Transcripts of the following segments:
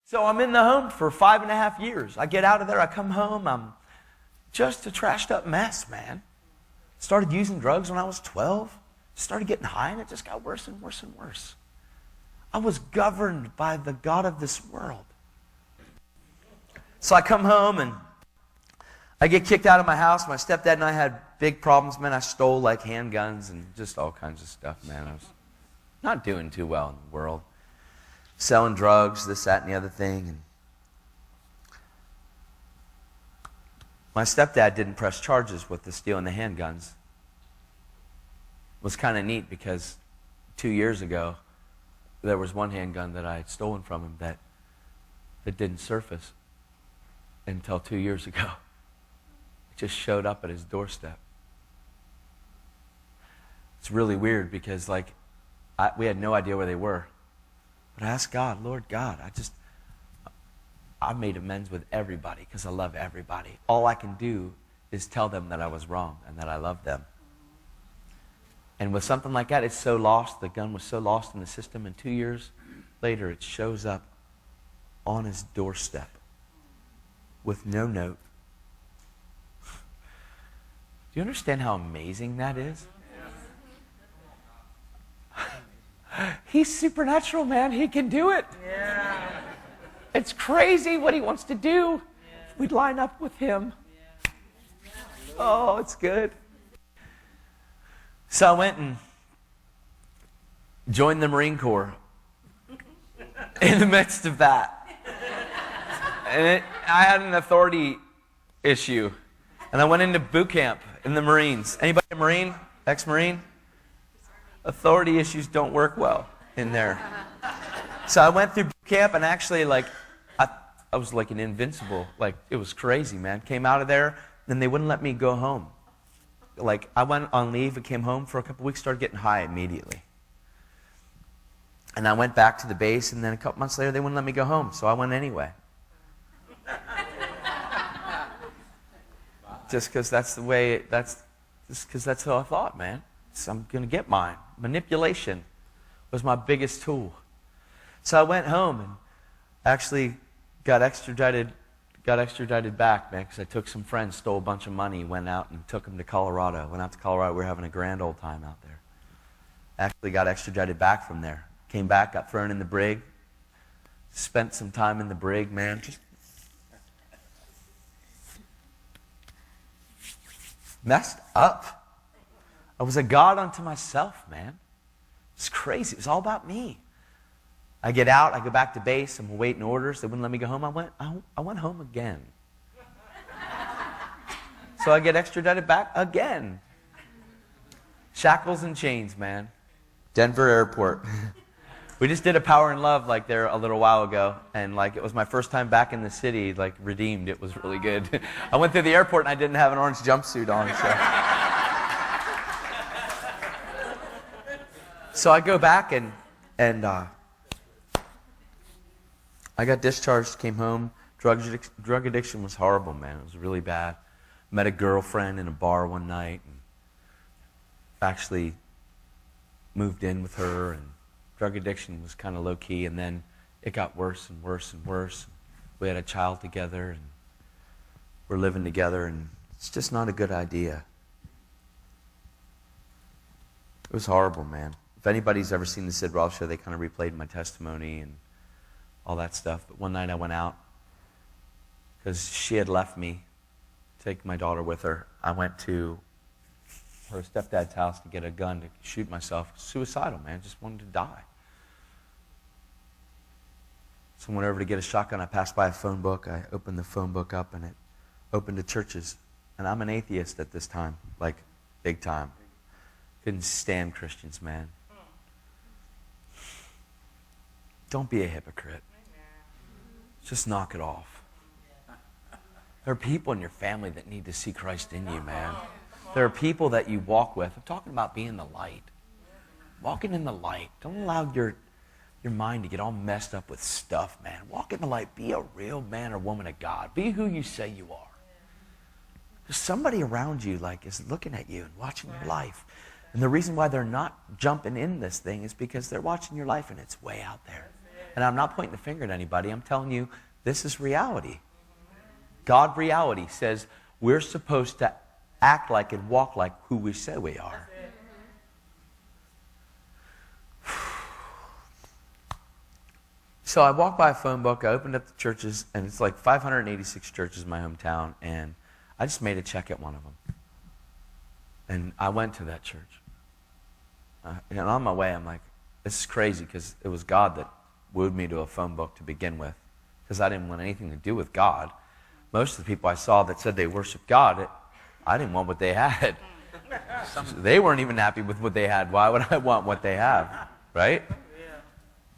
So I'm in the home for 5.5 years. I get out of there, I come home, I'm just a trashed up mess, man. Started using drugs when I was 12. Started getting high, and it just got worse and worse and worse. I was governed by the God of this world. So I come home, and I get kicked out of my house. My stepdad and I had big problems, man. I stole like handguns and just all kinds of stuff, man. I was not doing too well in the world. Selling drugs, this, that, and the other thing. And my stepdad didn't press charges with the stealing the handguns. It was kind of neat because 2 years ago, there was one handgun that I had stolen from him that didn't surface until 2 years ago. It just showed up at his doorstep. It's really weird because we had no idea where they were. But I asked God, Lord God, I made amends with everybody because I love everybody. All I can do is tell them that I was wrong and that I love them. And with something like that, it's so lost. The gun was so lost in the system. And 2 years later, it shows up on his doorstep with no note. Do you understand how amazing that is? He's supernatural, man. He can do it. Yeah. It's crazy what he wants to do. Yeah. We'd line up with him. Yeah. Oh, it's good. So I went and joined the Marine Corps in the midst of that. And I had an authority issue. And I went into boot camp in the Marines. Anybody a Marine? Ex-Marine? Authority issues don't work well in there. So I went through boot camp and actually I was like an invincible. It was crazy, man. Came out of there and they wouldn't let me go home. I went on leave and came home for a couple weeks, started getting high immediately. And I went back to the base, and then a couple months later, they wouldn't let me go home, so I went anyway. Just because that's the way, that's how I thought, man. So I'm going to get mine. Manipulation was my biggest tool. So I went home and actually got extradited back, man, because I took some friends, stole a bunch of money, went out and took them to Colorado. Went out to Colorado. We were having a grand old time out there. Actually got extradited back from there. Came back, got thrown in the brig. Spent some time in the brig, man. Just messed up. I was a god unto myself, man. It's crazy. It was all about me. I get out, I go back to base, I'm waiting orders. They wouldn't let me go home. I went home again. So I get extradited back again. Shackles and chains, man. Denver airport. We just did a Power and Love there a little while ago, and it was my first time back in the city, redeemed. It was really good. I went through the airport and I didn't have an orange jumpsuit on, so I go back and I got discharged, came home. Drug addiction was horrible, man. It was really bad. Met a girlfriend in a bar one night and actually moved in with her, and drug addiction was kind of low-key, and then it got worse and worse and worse. We had a child together, and we're living together, and it's just not a good idea. It was horrible, man. If anybody's ever seen the Sid Roth show, they kind of replayed my testimony and all that stuff. But one night I went out because she had left me, take my daughter with her. I went to her stepdad's house to get a gun to shoot myself. Suicidal, man. Just wanted to die. So I went over to get a shotgun. I passed by a phone book. I opened the phone book up, and it opened to churches. And I'm an atheist at this time, big time. Couldn't stand Christians, man. Don't be a hypocrite. Just knock it off. There are people in your family that need to see Christ in you, man. There are people that you walk with. I'm talking about being the light. Walking in the light. Don't allow your mind to get all messed up with stuff, man. Walk in the light. Be a real man or woman of God. Be who you say you are. There's somebody around you is looking at you and watching your life. And the reason why they're not jumping in this thing is because they're watching your life and it's way out there. And I'm not pointing the finger at anybody. I'm telling you, this is reality. God reality says we're supposed to act like and walk like who we say we are. So I walked by a phone book, I opened up the churches, and it's like 586 churches in my hometown, and I just made a check at one of them. And I went to that church. And on my way, I'm like, this is crazy, because it was God that wooed me to a phone book to begin with, because I didn't want anything to do with God. Most of the people I saw that said they worship God, I didn't want what they had. They weren't even happy with what they had. Why would I want what they have? Right?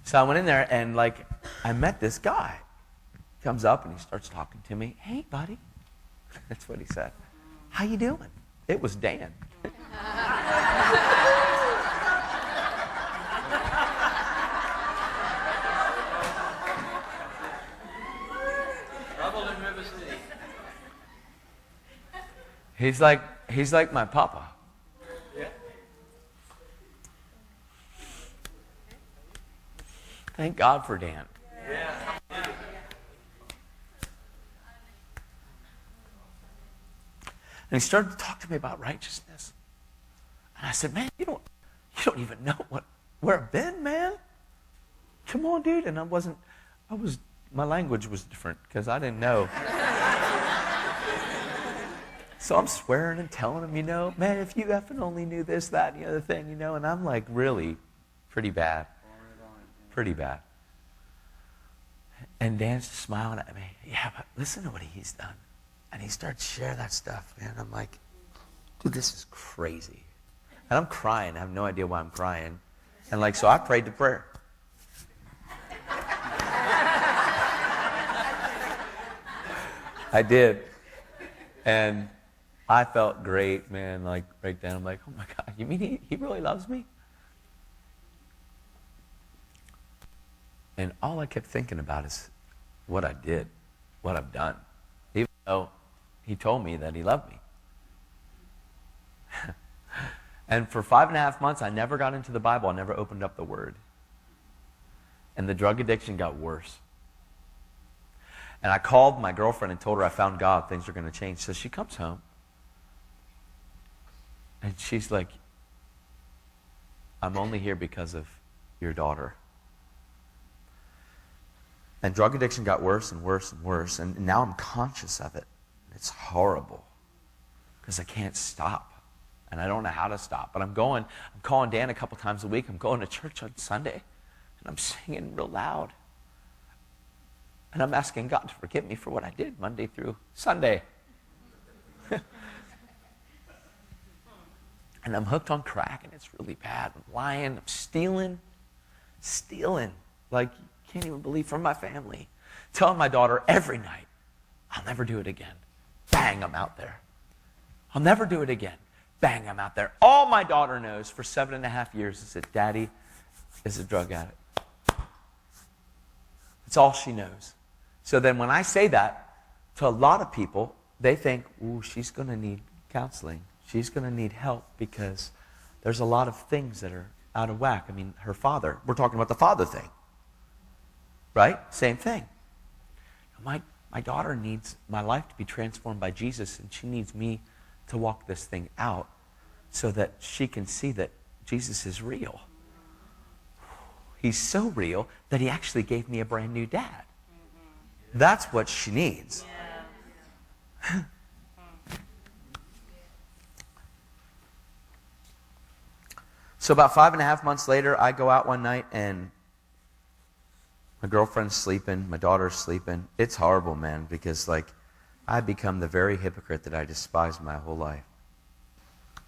So I went in there and I met this guy. He comes up and he starts talking to me. Hey, buddy. That's what he said. How you doing? It was Dan. Trouble in River City. He's like my papa. Thank God for Dan. Yeah. And he started to talk to me about righteousness. And I said, man, you don't even know where I've been, man. Come on, dude. And my language was different because I didn't know. So I'm swearing and telling him, man, if you effing only knew this, that, and the other thing, and I'm like really pretty bad. Pretty bad. And Dan's just smiling at me. Yeah, but listen to what he's done. And he starts sharing that stuff, man. I'm like, dude, this is crazy. And I'm crying. I have no idea why I'm crying. And so I prayed the prayer. I did. And I felt great, man. Right then, I'm like, oh my God, you mean he really loves me? And all I kept thinking about is what I did, what I've done. Even though he told me that he loved me. And for 5.5 months, I never got into the Bible. I never opened up the Word. And the drug addiction got worse. And I called my girlfriend and told her I found God. Things are going to change. So she comes home. And she's like, I'm only here because of your daughter. And drug addiction got worse and worse and worse. And now I'm conscious of it. It's horrible. Because I can't stop. And I don't know how to stop. But I'm calling Dan a couple times a week. I'm going to church on Sunday. And I'm singing real loud. And I'm asking God to forgive me for what I did Monday through Sunday. And I'm hooked on crack, and it's really bad. I'm lying. I'm stealing. Like, can't even believe, from my family. Telling my daughter every night, I'll never do it again. Bang, I'm out there. I'll never do it again. Bang, I'm out there. All my daughter knows for 7.5 years is that Daddy is a drug addict. That's all she knows. So then when I say that to a lot of people, they think, ooh, she's going to need counseling. She's going to need help because there's a lot of things that are out of whack. I mean, her father. We're talking about the father thing. Right? Same thing. My daughter needs my life to be transformed by Jesus, and she needs me to walk this thing out so that she can see that Jesus is real. He's so real that he actually gave me a brand new dad. That's what she needs. Yeah. So about 5.5 months later, I go out one night and my girlfriend's sleeping, my daughter's sleeping. It's horrible, man, because I become the very hypocrite that I despised my whole life.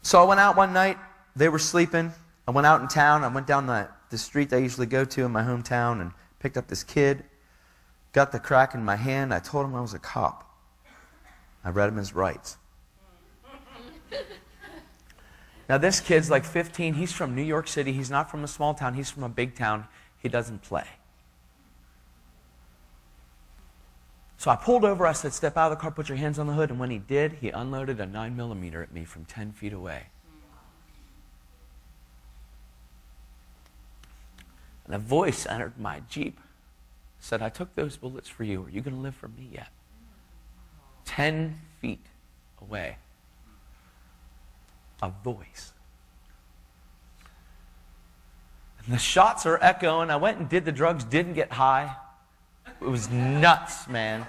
So I went out one night, they were sleeping. I went out in town, I went down the street that I usually go to in my hometown and picked up this kid, got the crack in my hand. I told him I was a cop. I read him his rights. Now this kid's 15, he's from New York City, he's not from a small town, he's from a big town, he doesn't play. So I pulled over, I said, step out of the car, put your hands on the hood, and when he did, he unloaded a 9mm at me from 10 feet away. And a voice entered my Jeep, said, I took those bullets for you. Are you going to live for me yet? 10 feet away. A voice. And the shots are echoing. I went and did the drugs, didn't get high. It was nuts, man.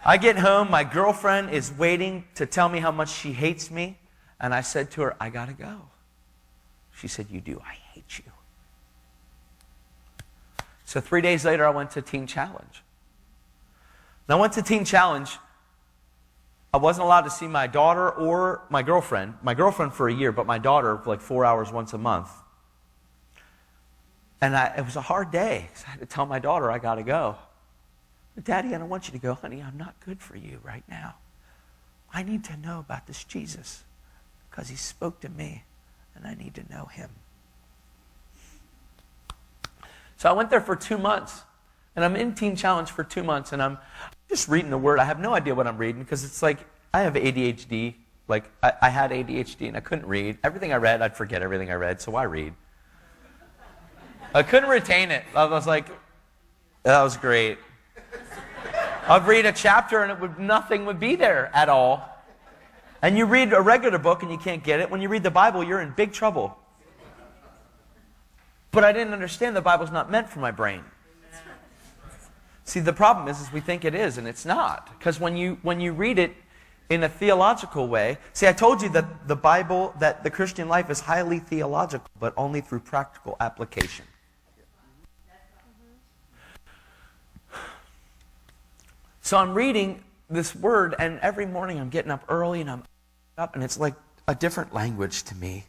I get home, my girlfriend is waiting to tell me how much she hates me. And I said to her, I gotta go. She said, you do, I hate you. So 3 days later, I went to Teen Challenge. And I went to Teen Challenge. I wasn't allowed to see my daughter or my girlfriend. My girlfriend for a year, but my daughter for like 4 hours once a month. And it was a hard day, because I had to tell my daughter, I got to go. Daddy, I don't want you to go. Honey, I'm not good for you right now. I need to know about this Jesus, because he spoke to me, and I need to know him. So I went there for 2 months, and I'm in Teen Challenge for 2 months, and I'm just reading the Word. I have no idea what I'm reading, because it's like I have ADHD. Like, I had ADHD, and I couldn't read. Everything I read, I'd forget everything I read, so why read? I couldn't retain it. I was like, that was great. I'd read a chapter, and nothing would be there at all. And you read a regular book, and you can't get it. When you read the Bible, you're in big trouble. But I didn't understand the Bible's not meant for my brain. See, the problem is we think it is, and it's not. Because when you read it in a theological way, see, I told you that the Bible, that the Christian life is highly theological, but only through practical application. So I'm reading this word, and every morning I'm getting up early, and I'm up, and it's like a different language to me.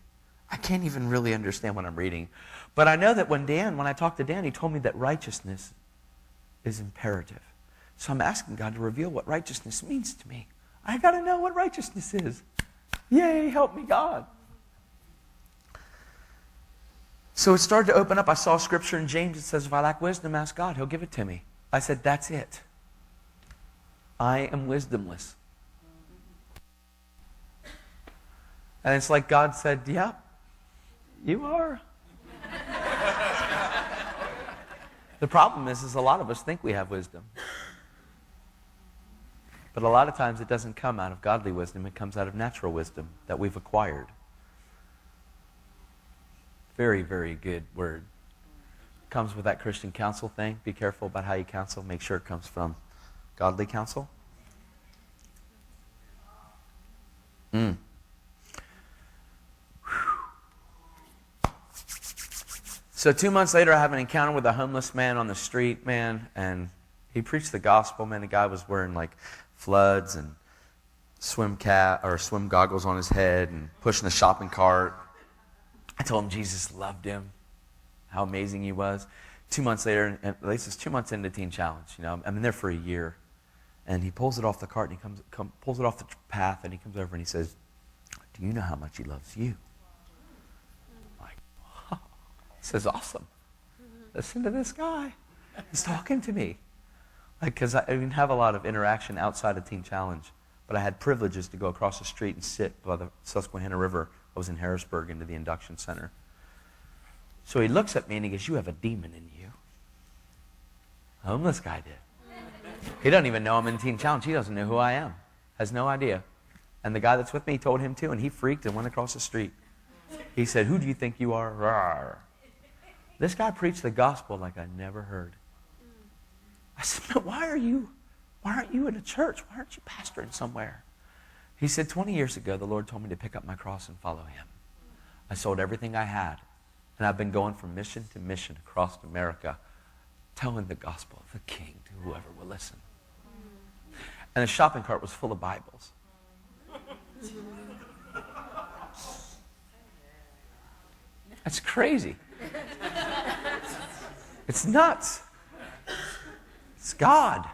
I can't even really understand what I'm reading. But I know that when I talked to Dan, he told me that righteousness is imperative. So I'm asking God to reveal what righteousness means to me. I got to know what righteousness is. Yay, help me, God. So it started to open up. I saw scripture in James. It says, if I lack wisdom, ask God. He'll give it to me. I said, that's it. I am wisdomless. And it's like God said, yeah, you are. The problem is a lot of us think we have wisdom. But a lot of times it doesn't come out of godly wisdom. It comes out of natural wisdom that we've acquired. Very, very good word. Comes with that Christian counsel thing. Be careful about how you counsel. Make sure it comes from godly counsel. So 2 months later, I have an encounter with a homeless man on the street, man, and he preached the gospel, man. The guy was wearing like floods and swim goggles on his head and pushing a shopping cart. I told him Jesus loved him, how amazing he was. 2 months later, and at least it's 2 months into Teen Challenge, you know, I'm in there for a year. And he pulls it off the cart, and he pulls it off the path, and he comes over and he says, do you know how much he loves you? I'm like, wow. He says, awesome. Listen to this guy. He's talking to me. Like, because I didn't have a lot of interaction outside of Teen Challenge, but I had privileges to go across the street and sit by the Susquehanna River. I was in Harrisburg into the induction center. So he looks at me and he goes, you have a demon in you. The homeless guy did. He doesn't even know I'm in Teen Challenge. He doesn't know who I am. Has no idea. And the guy that's with me told him too, and he freaked and went across the street. He said, who do you think you are? Rawr. This guy preached the gospel like I never heard. I said, why aren't you in a church? Why aren't you pastoring somewhere? He said, 20 years ago, the Lord told me to pick up my cross and follow him. I sold everything I had, and I've been going from mission to mission across America, telling the gospel of the King to whoever will listen. And the shopping cart was full of Bibles. That's crazy. It's nuts. It's God.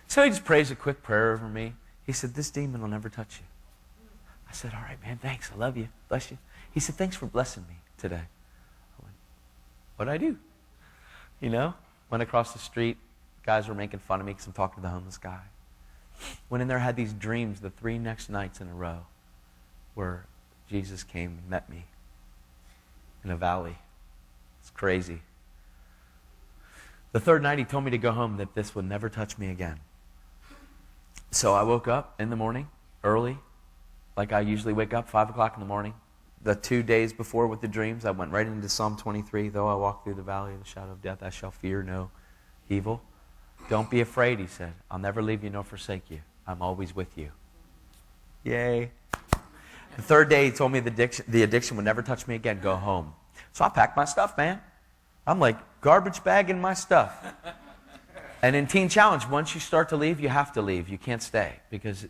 So he just prays a quick prayer over me. He said, this demon will never touch you. I said, all right, man, thanks. I love you. Bless you. He said, thanks for blessing me today. I went, what'd I do? You know, went across the street. Guys were making fun of me because I'm talking to the homeless guy. Went in there, had these dreams the 3 next nights in a row where Jesus came and met me in a valley. It's crazy. The third night he told me to go home, that this would never touch me again. So I woke up in the morning, early, like I usually wake up, 5 o'clock in the morning. The 2 days before with the dreams, I went right into Psalm 23. Though I walk through the valley of the shadow of death, I shall fear no evil. Don't be afraid, he said. I'll never leave you nor forsake you. I'm always with you. Yay. The third day he told me the addiction would never touch me again. Go home. So I packed my stuff, man. I'm like garbage bagging my stuff. And in Teen Challenge, once you start to leave, you have to leave. You can't stay because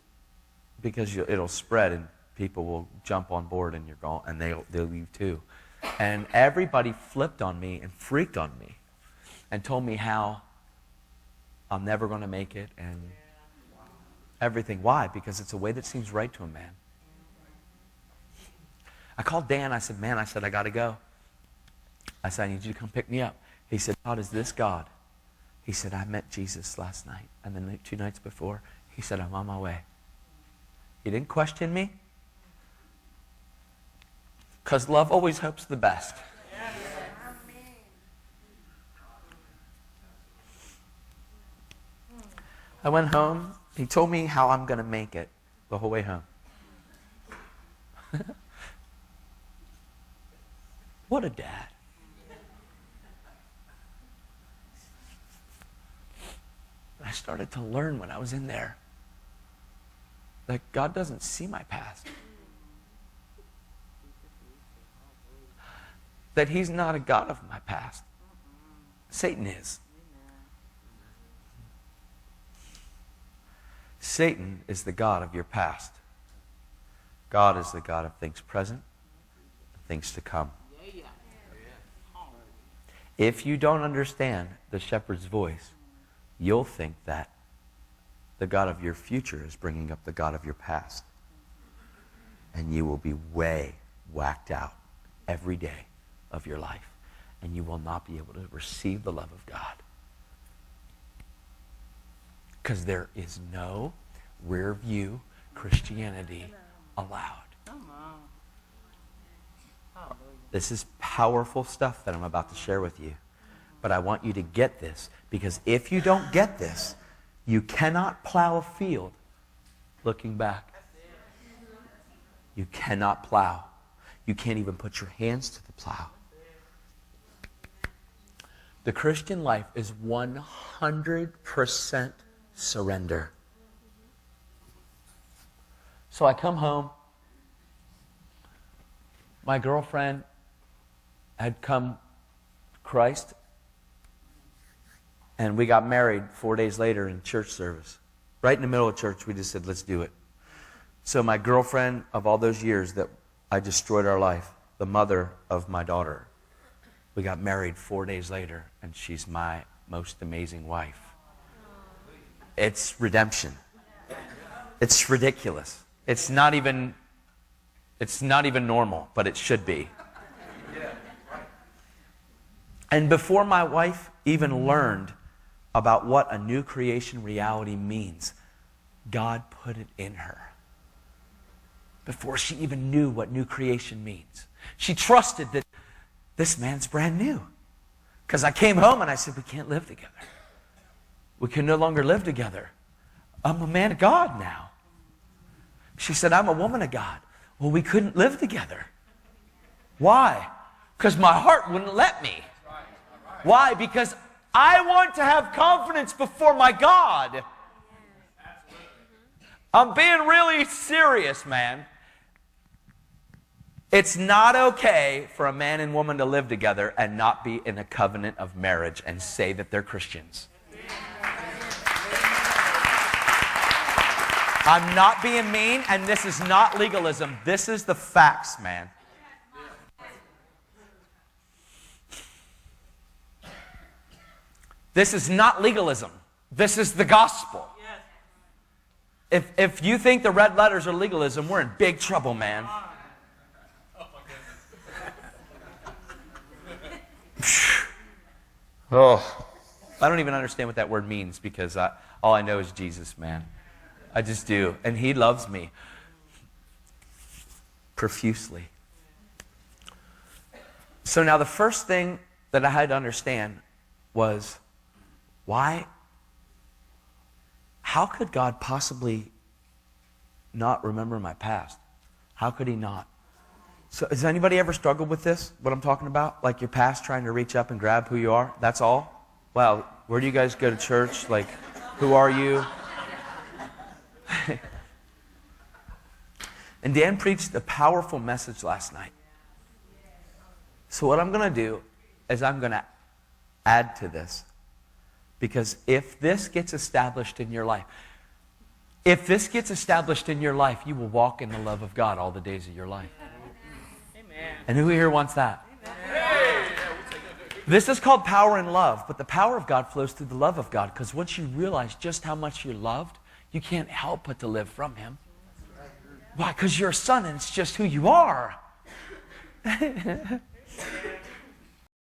it'll spread and people will jump on board and you're gone, and they'll leave too. And everybody flipped on me and freaked on me and told me how I'm never going to make it and everything. Why? Because it's a way that seems right to a man. I called Dan. I said, man, I got to go. I said, I need you to come pick me up. He said, Todd, is this God? He said, I met Jesus last night. And then 2 nights before, he said, I'm on my way. He didn't question me. Because love always hopes the best. I went home. He told me how I'm going to make it the whole way home. What a dad. I started to learn when I was in there that God doesn't see my past. That he's not a God of my past. Satan is. Satan is the God of your past. God is the God of things present and things to come. If you don't understand the shepherd's voice, you'll think that the God of your future is bringing up the God of your past. And you will be way whacked out every day of your life. And you will not be able to receive the love of God. Because there is no rear view Christianity allowed. This is powerful stuff that I'm about to share with you. But I want you to get this, because if you don't get this, you cannot plow a field looking back. You cannot plow. You can't even put your hands to the plow. The Christian life is 100% surrender. So I come home. My girlfriend had come to Christ. And we got married 4 days later in church service. Right in the middle of church, we just said, let's do it. So my girlfriend of all those years that I destroyed our life, the mother of my daughter, we got married 4 days later, and she's my most amazing wife. It's redemption. It's ridiculous. It's not even normal, but it should be. And before my wife even learned about what a new creation reality means, God put it in her. Before she even knew what new creation means. She trusted that this man's brand new. Because I came home and I said, we can't live together. We can no longer live together. I'm a man of God now. She said, I'm a woman of God. Well, we couldn't live together. Why? Because my heart wouldn't let me. Why? Because I want to have confidence before my God. I'm being really serious, man. It's not okay for a man and woman to live together and not be in a covenant of marriage and say that they're Christians. I'm not being mean, and this is not legalism. This is the facts, man. This is not legalism. This is the gospel. If you think the red letters are legalism, we're in big trouble, man. Oh, I don't even understand what that word means, because all I know is Jesus, man. I just do. And he loves me. profusely. So now the first thing that I had to understand was, how could God possibly not remember my past? How could he not? So has anybody ever struggled with this, what I'm talking about? Like your past trying to reach up and grab who you are? That's all? Wow, where do you guys go to church? Like, who are you? And Dan preached a powerful message last night. So what I'm going to do is I'm going to add to this. Because if this gets established in your life, you will walk in the love of God all the days of your life. Amen. And who here wants that? Amen. This is called power and love, but the power of God flows through the love of God, because once you realize just how much you're loved, you can't help but to live from him. Why? Because you're a son and it's just who you are.